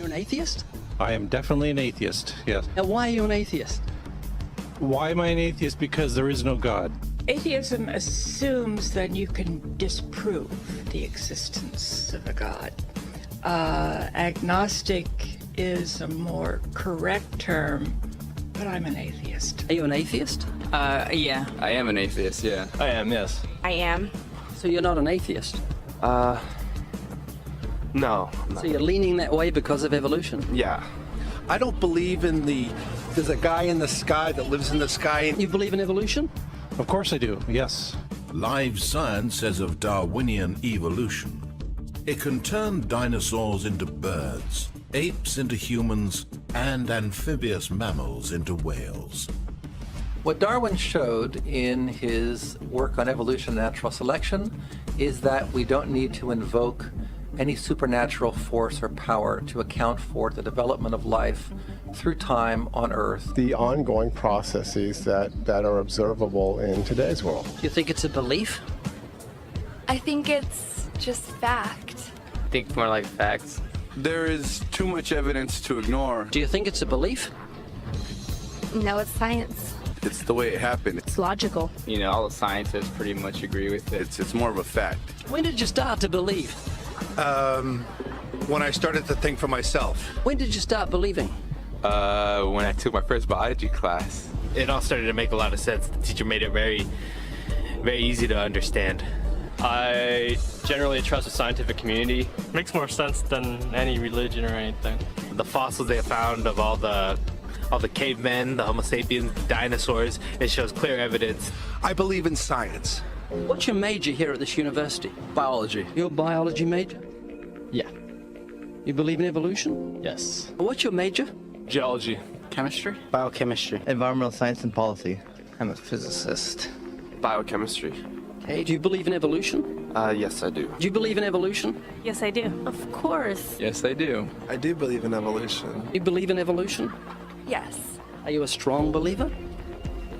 You're an atheist? I am definitely an atheist, yes. Now, why are you an atheist? Why am I an atheist? Because there is no God. Atheism assumes that you can disprove the existence of a God. Agnostic is a more correct term, but I'm an atheist. Are you an atheist? Yeah. I am an atheist, yeah. I am, yes. I am. So you're not an atheist? No. So you're leaning that way because of evolution? Yeah. I don't believe in there's a guy in the sky that lives in the sky. You believe in evolution? Of course I do, yes. Live science says of Darwinian evolution, it can turn dinosaurs into birds, apes into humans, and amphibious mammals into whales. What Darwin showed in his work on evolution and natural selection is that we don't need to invoke any supernatural force or power to account for the development of life through time on Earth. The ongoing processes that are observable in today's world. Do you think it's a belief? I think it's just fact. I think more like facts. There is too much evidence to ignore. Do you think it's a belief? No, it's science. It's the way it happened. It's logical. You know, all the scientists pretty much agree with it. It's more of a fact. When did you start to believe? When I started to think for myself. When did you start believing? When I took my first biology class. It all started to make a lot of sense. The teacher made it very, very easy to understand. I generally trust the scientific community. Makes more sense than any religion or anything. The fossils they found of all the cavemen, the Homo sapiens, the dinosaurs, it shows clear evidence. I believe in science. What's your major here at this university? Biology. Your biology major? Yeah. You believe in evolution? Yes. What's your major? Geology. Chemistry? Biochemistry. Environmental science and policy. I'm a physicist. Biochemistry. Okay, do you believe in evolution? Yes, I do. Do you believe in evolution? Yes, I do. Of course. Yes, I do. I do believe in evolution. You believe in evolution? Yes. Are you a strong believer?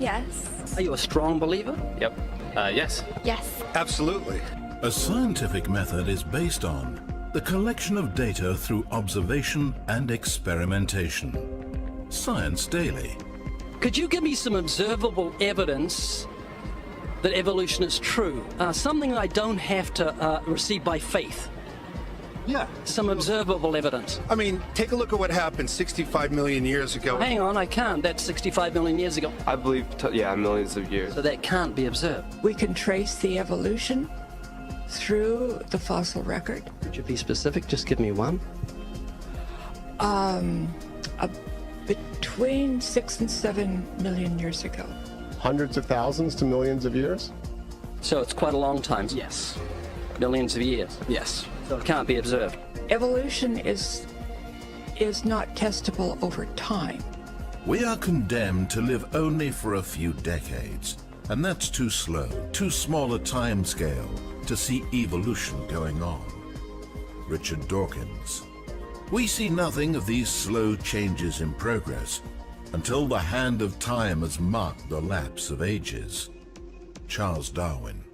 Yes. Are you a strong believer? Yep. Yes. Yes. Absolutely. A scientific method is based on the collection of data through observation and experimentation. Science Daily. Could you give me some observable evidence that evolution is true? Something I don't have to receive by faith. Yeah. Some observable evidence. I mean, take a look at what happened 65 million years ago. Hang on, I can't. That's 65 million years ago. I believe, millions of years. So that can't be observed. We can trace the evolution through the fossil record. Could you be specific? Just give me one. Between 6 and 7 million years ago. Hundreds of thousands to millions of years? So it's quite a long time. Yes. Millions of years. Yes. So it can't be observed. Evolution is not testable over time. We are condemned to live only for a few decades, and that's too slow, too small a time scale to see evolution going on. Richard Dawkins. We see nothing of these slow changes in progress until the hand of time has marked the lapse of ages. Charles Darwin.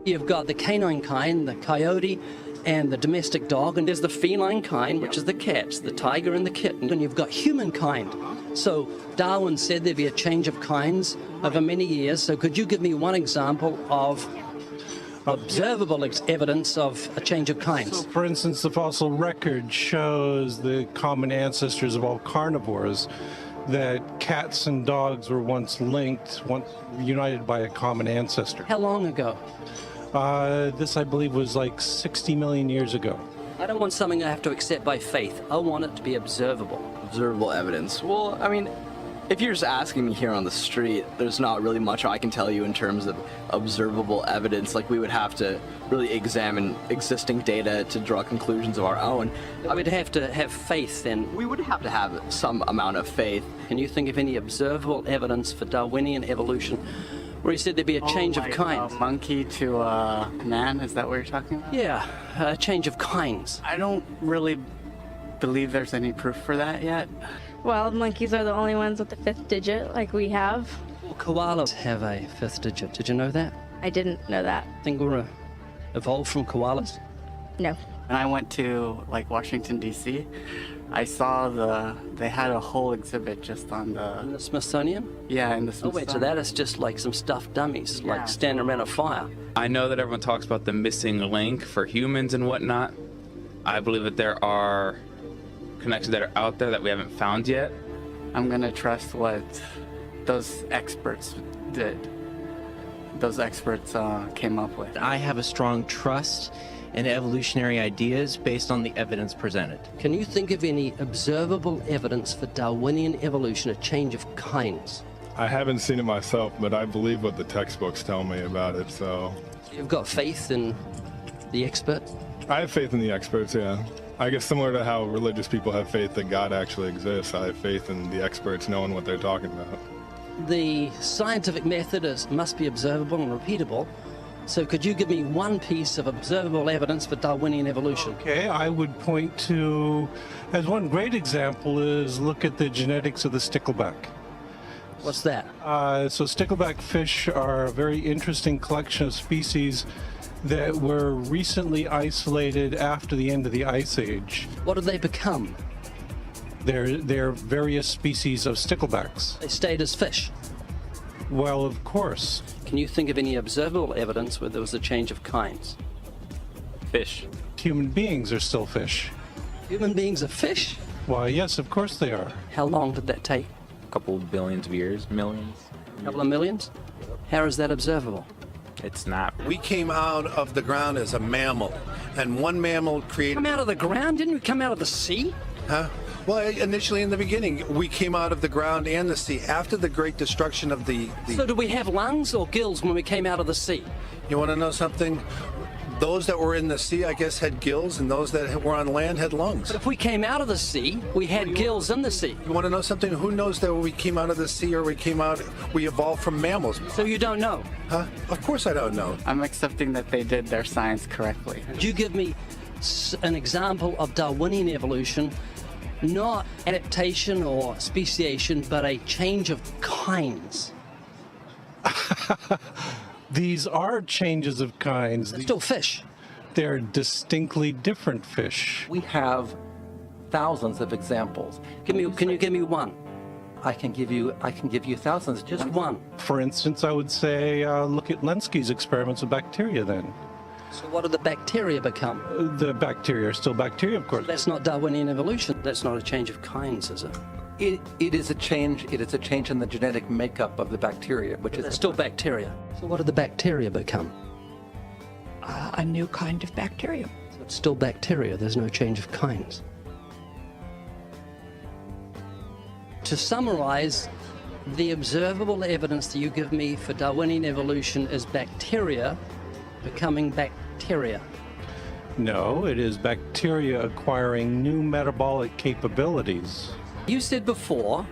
You've got the canine kind, the coyote, and the domestic dog, and there's the feline kind, which is the cats, the tiger and the kitten, and you've got humankind. So Darwin said there'd be a change of kinds over many years. So could you give me one example of observable evidence of a change of kinds? So, for instance, the fossil record shows the common ancestors of all carnivores, that cats and dogs were once linked, once united by a common ancestor. How long ago? This, I believe, was like 60 million years ago. I don't want something I have to accept by faith. I want it to be observable. Observable evidence. Well, I mean, if you're just asking me here on the street, there's not really much I can tell you in terms of observable evidence. Like, we would have to really examine existing data to draw conclusions of our own. I would have to have faith then. We would have to have some amount of faith. Can you think of any observable evidence for Darwinian evolution where he said there'd be a change of kinds? Monkey to man, is that what you're talking about? Yeah, a change of kinds. I don't really believe there's any proof for that yet. Well, monkeys are the only ones with the 5th digit, like we have. Well, koalas have a 5th digit. Did you know that? I didn't know that. Think we're evolved from koalas? No. When I went to like Washington, D.C., I saw they had a whole exhibit just on In the Smithsonian? Yeah, in the Oh Smithsonian. wait, so that is just like some stuffed dummies, like standing around a fire. I know that everyone talks about the missing link for humans and whatnot. I believe that there are connections that are out there that we haven't found yet. I'm gonna trust what those experts did. Those experts came up with. I have a strong trust in evolutionary ideas based on the evidence presented. Can you think of any observable evidence for Darwinian evolution, a change of kinds? I haven't seen it myself, but I believe what the textbooks tell me about it, so... You've got faith in the expert? I have faith in the experts, yeah. I guess similar to how religious people have faith that God actually exists, I have faith in the experts knowing what they're talking about. The scientific method must be observable and repeatable. So could you give me one piece of observable evidence for Darwinian evolution? Okay, I would point to, as one great example is look at the genetics of the stickleback. What's that? So stickleback fish are a very interesting collection of species that were recently isolated after the end of the Ice Age. What did they become? They're various species of sticklebacks. They stayed as fish? Well, of course. Can you think of any observable evidence where there was a change of kinds? Fish. Human beings are still fish. Human beings are fish? Why, yes, of course they are. How long did that take? A couple billions of years, millions. A couple of millions? How is that observable? It's not. We came out of the ground as a mammal, and one mammal created... Come out of the ground? Didn't we come out of the sea? Huh? Well, initially in the beginning, we came out of the ground and the sea. After the great destruction of the... So do we have lungs or gills when we came out of the sea? You want to know something? Those that were in the sea, I guess, had gills, and those that were on land had lungs. But if we came out of the sea, we had gills in the sea. You want to know something? Who knows that we came out of the sea or we evolved from mammals? So you don't know? Huh? Of course I don't know. I'm accepting that they did their science correctly. Could you give me an example of Darwinian evolution, not adaptation or speciation, but a change of kinds? These are changes of kinds. They're still fish. They're distinctly different fish. We have thousands of examples. Can you give me one? I can give you thousands. Just one. For instance, I would say look at Lenski's experiments with bacteria then. So what did the bacteria become? The bacteria are still bacteria, of course. That's not Darwinian evolution. That's not a change of kinds, is it? It is a change. It is a change in the genetic makeup of the bacteria, which is still bacteria. So what did the bacteria become? A new kind of bacteria. So it's still bacteria. There's no change of kinds. To summarize, the observable evidence that you give me for Darwinian evolution is bacteria becoming bacteria. No, it is bacteria acquiring new metabolic capabilities. You said before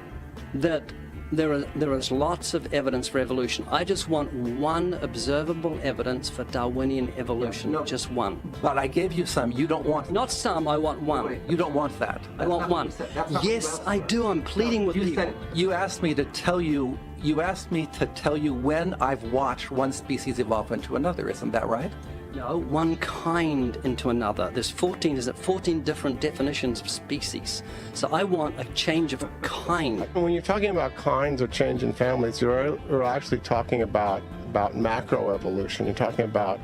that there is lots of evidence for evolution. I just want one observable evidence for Darwinian evolution. No, just one. But I gave you some. You don't want... Not some, I want one. Wait, you don't want that. I want one. Yes, I do. I'm pleading with you. You asked me to tell you... You asked me to tell you when I've watched one species evolve into another. Isn't that right? No, one kind into another. There's 14 different definitions of species. So I want a change of kind. When you're talking about kinds or change in families, you're actually talking about macroevolution. You're talking about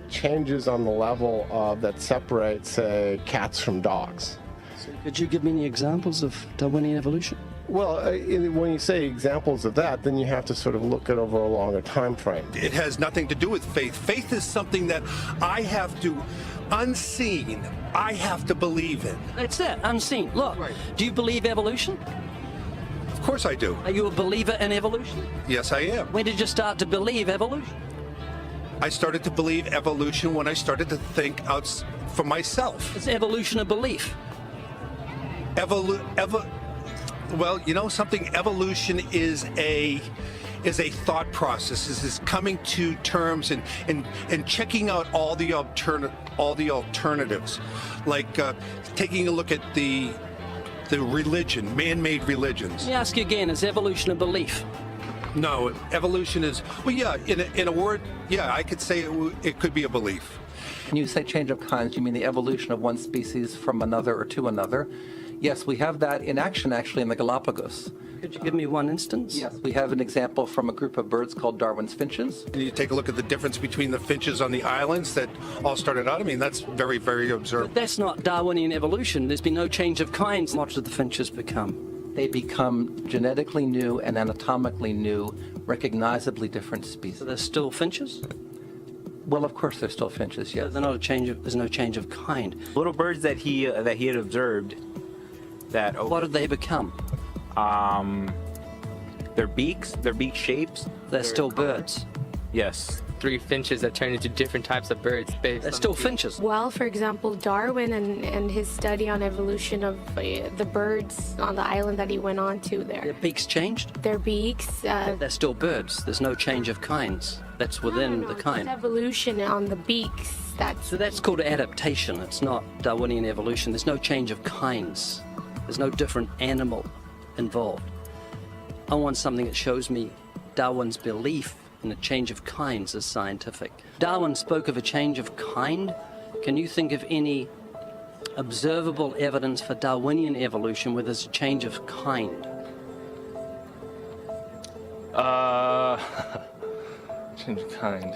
changes on the level that separate, say, cats from dogs. So could you give me any examples of Darwinian evolution? Well, when you say examples of that, then you have to sort of look at over a longer time frame. It has nothing to do with faith. Faith is something that I have to, unseen, I have to believe in. That's it, unseen. Look, do you believe evolution? Of course I do. Are you a believer in evolution? Yes, I am. When did you start to believe evolution? I started to believe evolution when I started to think out for myself. Is evolution a belief? Well, you know something? Evolution is a thought process. Is coming to terms and checking out all the alternatives, like taking a look at the religion, man-made religions. Let me ask you again: is evolution a belief? No, evolution is, well, yeah. In a word, yeah, I could say it could be a belief. When you say change of kinds, you mean the evolution of one species from another or to another. Yes, we have that in action actually in the Galapagos. Could you give me one instance? Yes, we have an example from a group of birds called Darwin's finches. You take a look at the difference between the finches on the islands that all started out. I mean, that's very, very observable. That's not Darwinian evolution. There's been no change of kinds. What did the finches become? They become genetically new and anatomically new, recognizably different species. So they're still finches? Well, of course they're still finches, yes. They're not a change of, there's no change of kind. Little birds that he had observed that... What did they become? Their beaks, their beak shapes. They're still birds. Yes. 3 finches that turn into different types of birds. They're still finches. Well, for example, Darwin and his study on evolution of the birds on the island that he went on to there. Their beaks changed? Their beaks. They're still birds. There's no change of kinds. That's within the kind. It's evolution on the beaks. So that's called adaptation. It's not Darwinian evolution. There's no change of kinds. There's no different animal involved. I want something that shows me Darwin's belief in a change of kinds is scientific. Darwin spoke of a change of kind. Can you think of any observable evidence for Darwinian evolution where there's a change of kind? Change of kind.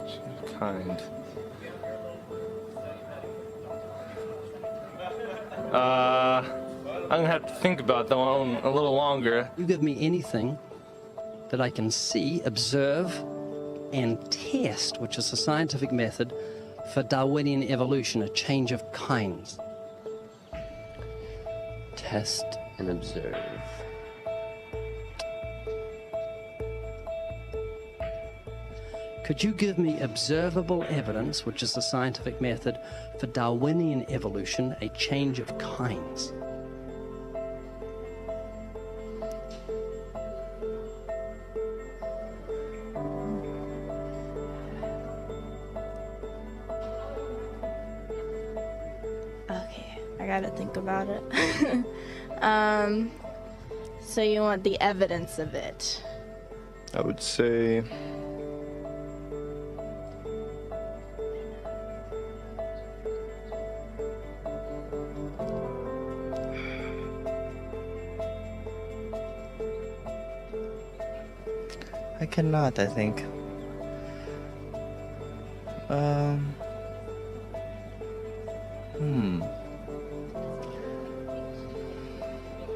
Change of kind. I'm gonna have to think about that one a little longer. You give me anything that I can see, observe, and test, which is a scientific method for Darwinian evolution, a change of kinds. Test and observe. Could you give me observable evidence, which is the scientific method for Darwinian evolution, a change of kinds? Okay, I gotta think about it. So you want the evidence of it? I would say... I cannot, I think.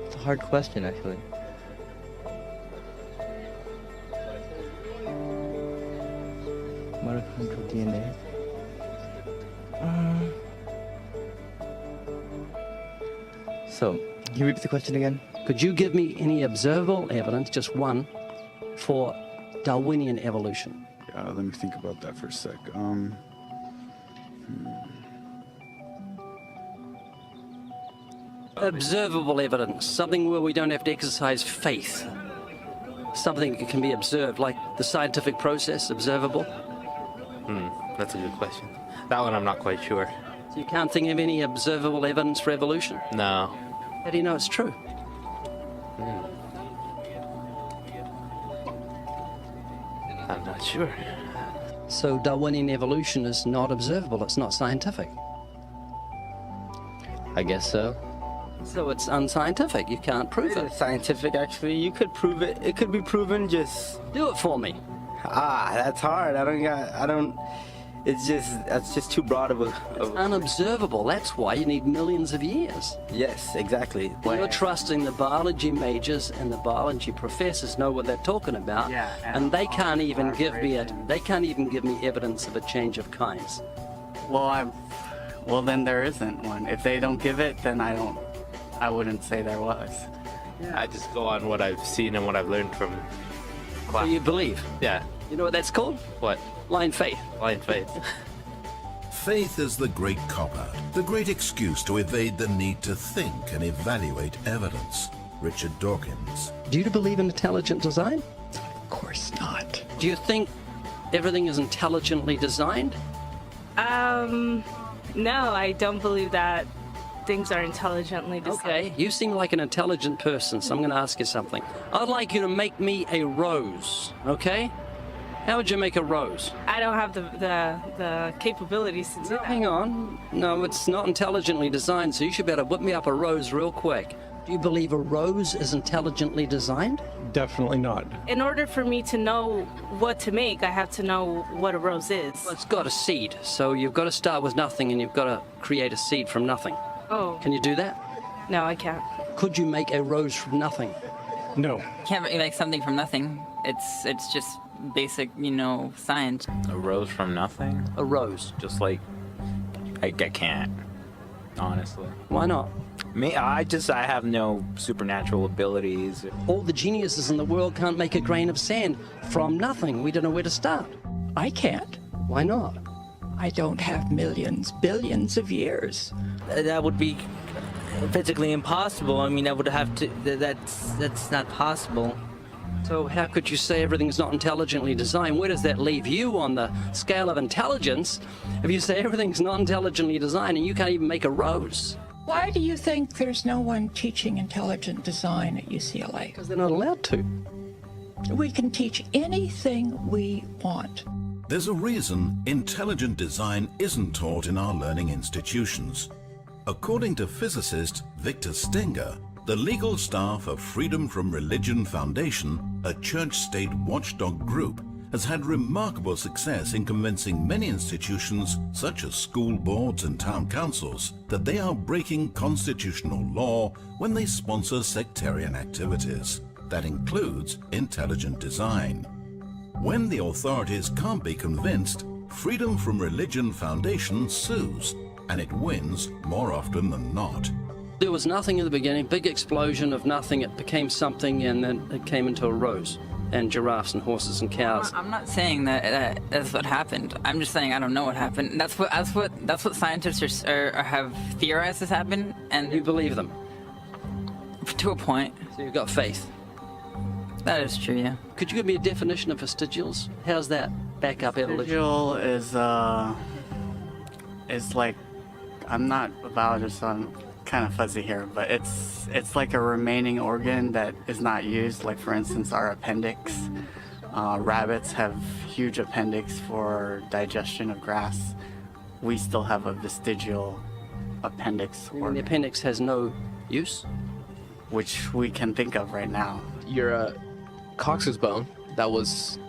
It's a hard question, actually. Mitochondrial DNA. So, can you repeat the question again? Could you give me any observable evidence, just one, for Darwinian evolution? Let me think about that for a sec. Observable evidence, something where we don't have to exercise faith. Something that can be observed, like the scientific process, observable. That's a good question. That one I'm not quite sure. So you can't think of any observable evidence for evolution? No. How do you know it's true? I'm not sure. So Darwinian evolution is not observable, it's not scientific. I guess so. So it's unscientific, you can't prove it. It's scientific, actually. You could prove it. It could be proven, just... Do it for me. That's hard. That's just too broad of a... It's unobservable, that's why you need millions of years. Yes, exactly. You're trusting the biology majors and the biology professors know what they're talking about, and they can't even give me evidence of a change of kinds. Well, then there isn't one. If they don't give it, then I wouldn't say there was. I just go on what I've seen and what I've learned from class. So you believe? Yeah. You know what that's called? What? Blind faith. Blind faith. Faith is the great cop-out, the great excuse to evade the need to think and evaluate evidence. Richard Dawkins. Do you believe in intelligent design? Of course not. Do you think everything is intelligently designed? No, I don't believe that things are intelligently designed. Okay, you seem like an intelligent person, so I'm going to ask you something. I'd like you to make me a rose, okay? How would you make a rose? I don't have the capabilities to do that. Hang on. No, it's not intelligently designed, so you should be able to whip me up a rose real quick. Do you believe a rose is intelligently designed? Definitely not. In order for me to know what to make, I have to know what a rose is. Well, it's got a seed, so you've got to start with nothing and you've got to create a seed from nothing. Oh. Can you do that? No, I can't. Could you make a rose from nothing? No. Can't make something from nothing. It's just basic, science. A rose from nothing? A rose. Just like, I can't, honestly. Why not? I have no supernatural abilities. All the geniuses in the world can't make a grain of sand from nothing. We don't know where to start. I can't. Why not? I don't have millions, billions of years. That would be physically impossible. I mean, I would have to. That's not possible. So how could you say everything's not intelligently designed? Where does that leave you on the scale of intelligence if you say everything's not intelligently designed and you can't even make a rose? Why do you think there's no one teaching intelligent design at UCLA? Because they're not allowed to. We can teach anything we want. There's a reason intelligent design isn't taught in our learning institutions. According to physicist Victor Stenger, the legal staff of Freedom from Religion Foundation, a church-state watchdog group, has had remarkable success in convincing many institutions, such as school boards and town councils, that they are breaking constitutional law when they sponsor sectarian activities. That includes intelligent design. When the authorities can't be convinced, Freedom from Religion Foundation sues, and it wins more often than not. There was nothing in the beginning, big explosion of nothing, it became something, and then it came into a rose. And giraffes and horses and cows. I'm not saying that's what happened. I'm just saying I don't know what happened. That's what scientists have theorized has happened, and you believe them to a point. So you've got faith. That is true, yeah. Could you give me a definition of vestigials? How's that back up evolution? Vestigial is like, I'm not a biologist, so I'm kind of fuzzy here, but it's like a remaining organ that is not used. Like, for instance, our appendix. Rabbits have huge appendix for digestion of grass. We still have a vestigial appendix organ. The appendix has no use? Which we can think of right now. Your coccyx bone, that was,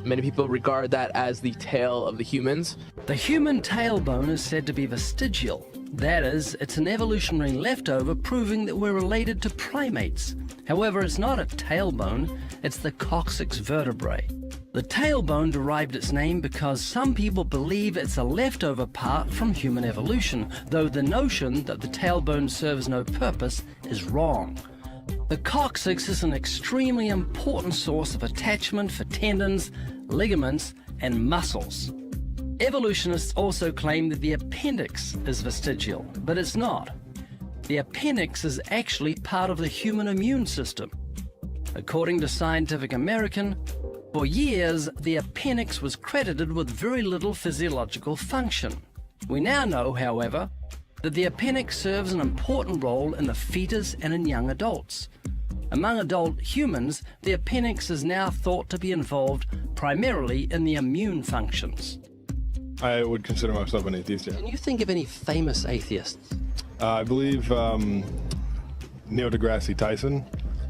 many people regard that as the tail of the humans. The human tailbone is said to be vestigial. That is, it's an evolutionary leftover proving that we're related to primates. However, it's not a tailbone, it's the coccyx vertebrae. The tailbone derived its name because some people believe it's a leftover part from human evolution, though the notion that the tailbone serves no purpose is wrong. The coccyx is an extremely important source of attachment for tendons, ligaments, and muscles. Evolutionists also claim that the appendix is vestigial, but it's not. The appendix is actually part of the human immune system. According to Scientific American, for years, the appendix was credited with very little physiological function. We now know, however, that the appendix serves an important role in the fetus and in young adults. Among adult humans, the appendix is now thought to be involved primarily in the immune functions. I would consider myself an atheist, yeah. Can you think of any famous atheists? I believe Neil deGrasse Tyson.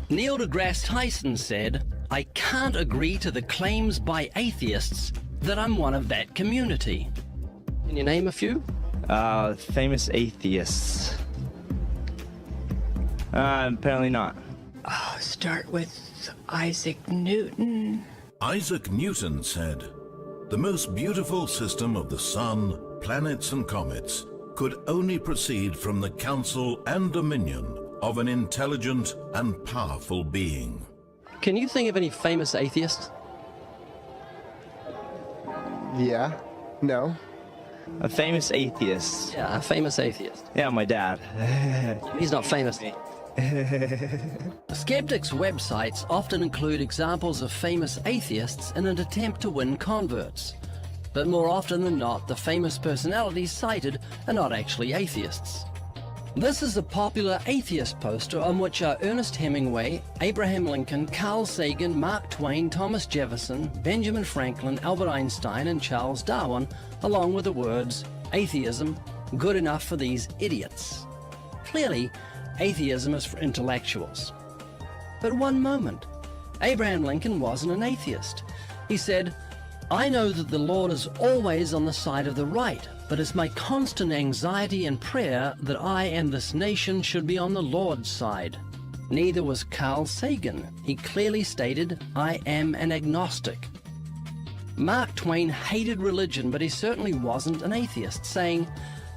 Neil deGrasse Tyson said, "I can't agree to the claims by atheists that I'm one of that community." Can you name a few? Famous atheists. Apparently not. Oh, start with Isaac Newton. Isaac Newton said, "The most beautiful system of the sun, planets and comets could only proceed from the counsel and dominion of an intelligent and powerful being." Can you think of any famous atheists? Yeah. No. A famous atheist. Yeah, a famous atheist. Yeah, my dad. He's not famous. Skeptics' websites often include examples of famous atheists in an attempt to win converts. But more often than not, the famous personalities cited are not actually atheists. This is a popular atheist poster on which are Ernest Hemingway, Abraham Lincoln, Carl Sagan, Mark Twain, Thomas Jefferson, Benjamin Franklin, Albert Einstein, and Charles Darwin, along with the words, "Atheism, good enough for these idiots." Clearly, atheism is for intellectuals. But one moment, Abraham Lincoln wasn't an atheist. He said, "I know that the Lord is always on the side of the right, but it's my constant anxiety and prayer that I and this nation should be on the Lord's side." Neither was Carl Sagan. He clearly stated, "I am an agnostic." Mark Twain hated religion, but he certainly wasn't an atheist, saying,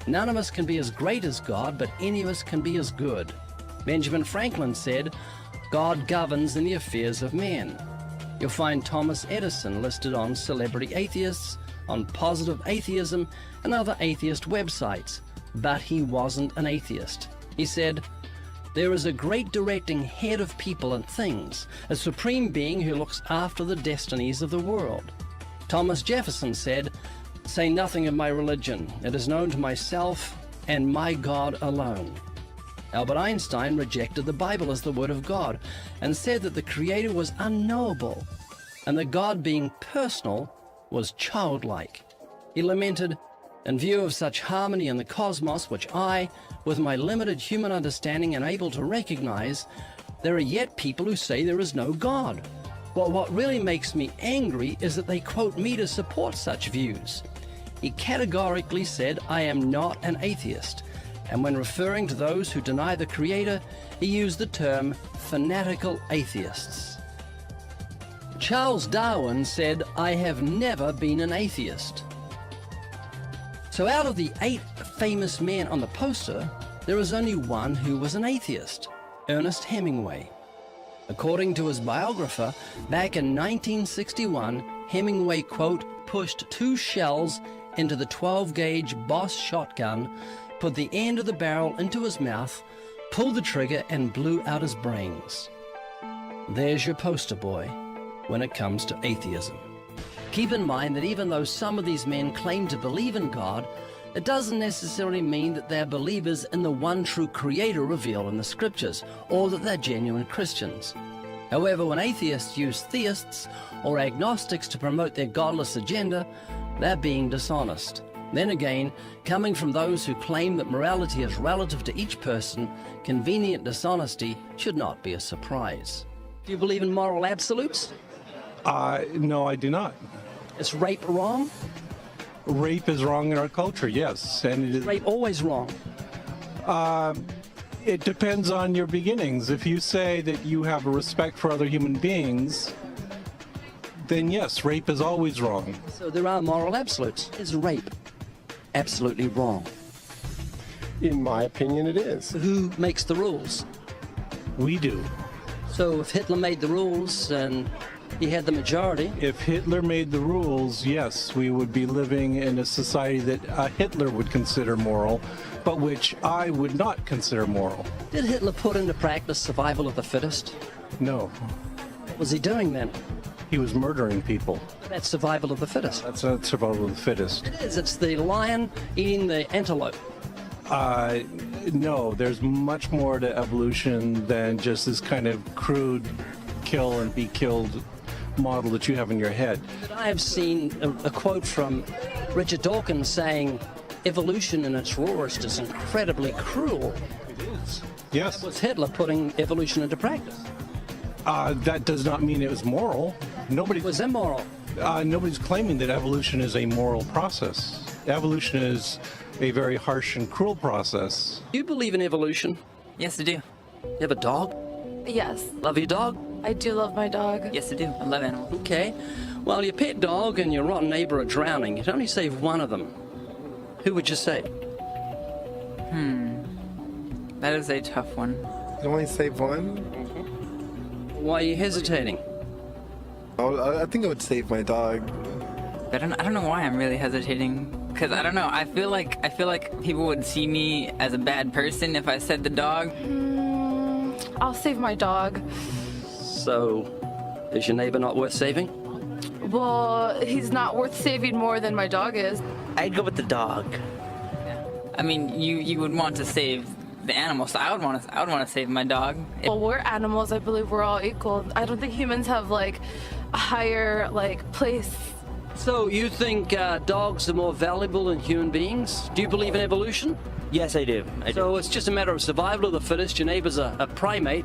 "None of us can be as great as God, but any of us can be as good." Benjamin Franklin said, "God governs in the affairs of men." You'll find Thomas Edison listed on Celebrity Atheists, on Positive Atheism, and other atheist websites, but he wasn't an atheist. He said, "There is a great directing head of people and things, a supreme being who looks after the destinies of the world." Thomas Jefferson said, "Say nothing of my religion. It is known to myself and my God alone." Albert Einstein rejected the Bible as the Word of God and said that the Creator was unknowable and that God, being personal, was childlike. He lamented, "In view of such harmony in the cosmos, which I, with my limited human understanding, am able to recognize, there are yet people who say there is no God. Well, what really makes me angry is that they quote me to support such views." He categorically said, "I am not an atheist," and when referring to those who deny the Creator, he used the term fanatical atheists. Charles Darwin said, "I have never been an atheist." So out of the 8 famous men on the poster, there is only one who was an atheist, Ernest Hemingway. According to his biographer, back in 1961, Hemingway, quote, pushed 2 shells into the 12-gauge Boss shotgun, put the end of the barrel into his mouth, pulled the trigger, and blew out his brains. There's your poster boy when it comes to atheism. Keep in mind that even though some of these men claim to believe in God, it doesn't necessarily mean that they're believers in the one true Creator revealed in the Scriptures, or that they're genuine Christians. However, when atheists use theists or agnostics to promote their godless agenda, they're being dishonest. Then again, coming from those who claim that morality is relative to each person, convenient dishonesty should not be a surprise. Do you believe in moral absolutes? No, I do not. Is rape wrong? Rape is wrong in our culture, yes. And it is rape always wrong? It depends on your beginnings. If you say that you have a respect for other human beings, then yes, rape is always wrong. So there are moral absolutes. Is rape absolutely wrong? In my opinion, it is. Who makes the rules? We do. So if Hitler made the rules and he had the majority... If Hitler made the rules, yes, we would be living in a society that Hitler would consider moral, but which I would not consider moral. Did Hitler put into practice survival of the fittest? No. What was he doing then? He was murdering people. That's survival of the fittest. That's not survival of the fittest. It is. It's the lion eating the antelope. No, there's much more to evolution than just this kind of crude kill and be killed model that you have in your head. I have seen a quote from Richard Dawkins saying, "Evolution in its rawest is incredibly cruel." It is. Yes. That was Hitler putting evolution into practice. That does not mean it was moral. Nobody was immoral. Nobody's claiming that evolution is a moral process. Evolution is a very harsh and cruel process. Do you believe in evolution? Yes, I do. You have a dog? Yes. Love your dog? I do love my dog. Yes, I do. I love animals. Okay. Well, your pet dog and your rotten neighbor are drowning. You'd only save one of them. Who would you save? That is a tough one. You only save one? Why are you hesitating? I think I would save my dog. I don't know why I'm really hesitating. Because I don't know. I feel like people would see me as a bad person if I said the dog. I'll save my dog. So, is your neighbor not worth saving? Well, he's not worth saving more than my dog is. I'd go with the dog. I mean, you would want to save the animals. So I would want to save my dog. Well, we're animals. I believe we're all equal. I don't think humans have like a higher like place. So you think dogs are more valuable than human beings? Do you believe in evolution? Yes, I do. So it's just a matter of survival of the fittest. Your neighbor's a primate,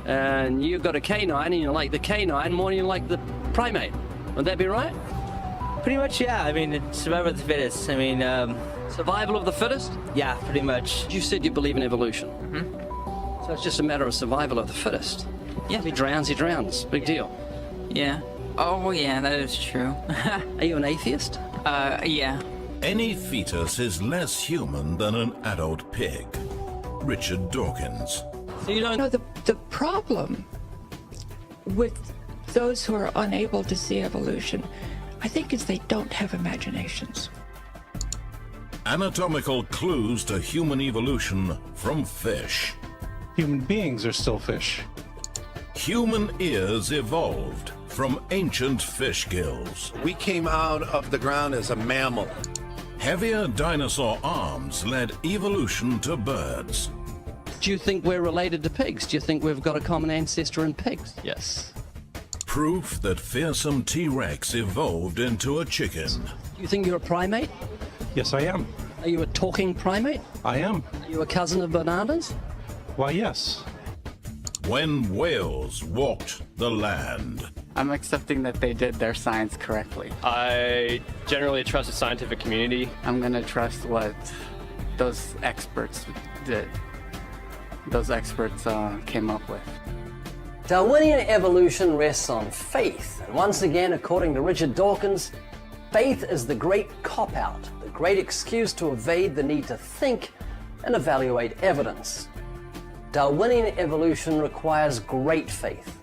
and you've got a canine, and you like the canine more than you like the primate. Would that be right? Pretty much, yeah. I mean, it's survival of the fittest. I mean, survival of the fittest? Yeah, pretty much. You said you believe in evolution. Mm-hmm. So it's just a matter of survival of the fittest. Yeah. If he drowns. Big deal. Yeah. Oh, yeah, that is true. Are you an atheist? Yeah. Any fetus is less human than an adult pig. Richard Dawkins. So you don't know the problem with those who are unable to see evolution, I think, is they don't have imaginations. Anatomical clues to human evolution from fish. Human beings are still fish. Human ears evolved from ancient fish gills. We came out of the ground as a mammal. Heavier dinosaur arms led evolution to birds. Do you think we're related to pigs? Do you think we've got a common ancestor in pigs? Yes. Proof that fearsome T-Rex evolved into a chicken. Do you think you're a primate? Yes, I am. Are you a talking primate? I am. Are you a cousin of bananas? Why, yes. When whales walked the land. I'm accepting that they did their science correctly. I generally trust the scientific community. I'm gonna trust what those experts did. Those experts came up with. Darwinian evolution rests on faith, and once again, according to Richard Dawkins, faith is the great cop-out, the great excuse to evade the need to think and evaluate evidence. Darwinian evolution requires great faith.